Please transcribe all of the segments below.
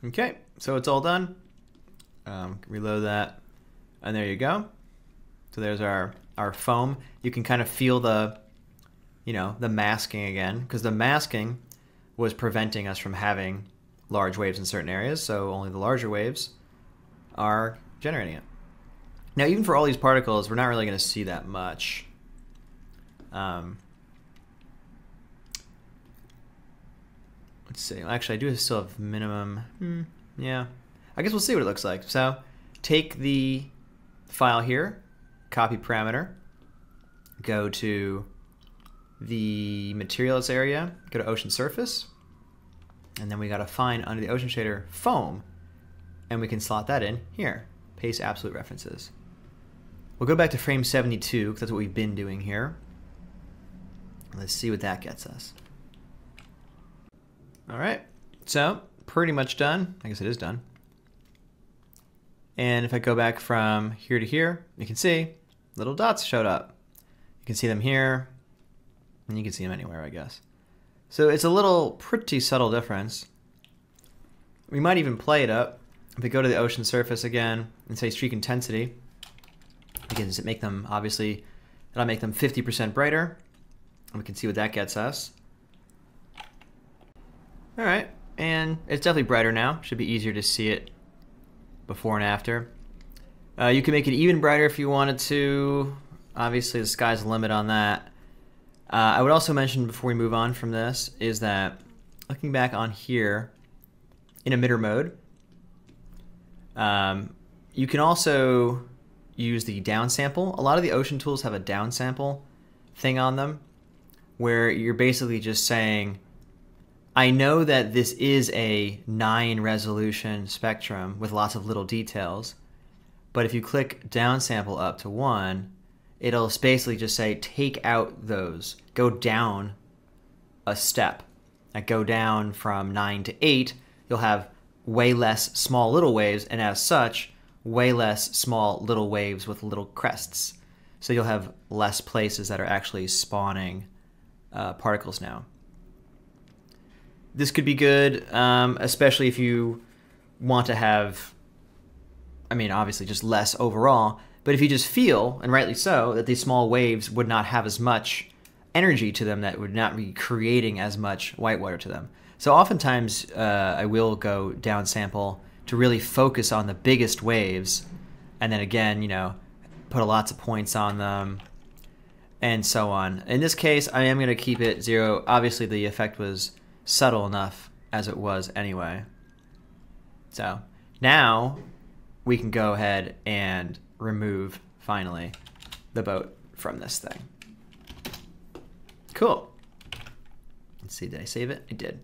Okay, so it's all done. Reload that, and there you go. So there's our foam. You can kind of feel the, the masking again, because the masking was preventing us from having large waves in certain areas, so only the larger waves are generating it. Now, even for all these particles, we're not really going to see that much. Let's see. Actually, I do still have minimum. Yeah. I guess we'll see what it looks like. So take the file here, copy parameter, go to the materials area, go to ocean surface, and then we got to find under the ocean shader foam, and we can slot that in here. Paste absolute references. We'll go back to frame 72 because that's what we've been doing here. Let's see what that gets us. All right, so pretty much done. I guess it is done. And if I go back from here to here, you can see little dots showed up. You can see them here, and you can see them anywhere, I guess. So it's a little pretty subtle difference. We might even play it up. If we go to the ocean surface again and say streak intensity, we can make them, obviously, that'll make them 50% brighter. And we can see what that gets us. All right, and it's definitely brighter now. Should be easier to see it before and after. You can make it even brighter if you wanted to. Obviously, the sky's the limit on that. I would also mention before we move on from this is that looking back on here in emitter mode, you can also use the downsample. A lot of the ocean tools have a downsample thing on them where you're basically just saying, I know that this is a 9 resolution spectrum with lots of little details, but if you click downsample up to 1, it'll basically just say take out those, go down a step. Like go down from 9 to 8, you'll have way less small little waves, and as such, way less small little waves with little crests. So you'll have less places that are actually spawning particles now. This could be good, especially if you want to have, I mean, obviously just less overall, but if you just feel, and rightly so, that these small waves would not have as much energy to them, that would not be creating as much whitewater to them. So oftentimes I will go downsample to really focus on the biggest waves, and then again, put lots of points on them, and so on. In this case, I am going to keep it 0. Obviously, the effect was subtle enough as it was anyway. So now we can go ahead and remove, finally, the boat from this thing. Cool. Let's see, did I save it? I did.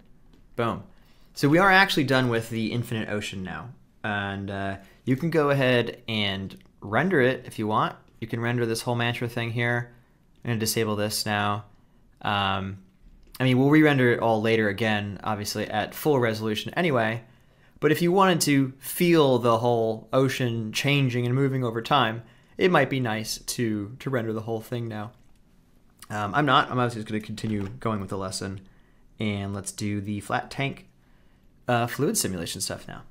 Boom. So we are actually done with the infinite ocean now. And you can go ahead and render it if you want. You can render this whole mantra thing here. I'm going to disable this now. I mean, we'll re-render it all later again, obviously at full resolution anyway. But if you wanted to feel the whole ocean changing and moving over time, it might be nice to render the whole thing now. I'm not. I'm obviously just going to continue going with the lesson. And let's do the flat tank fluid simulation stuff now.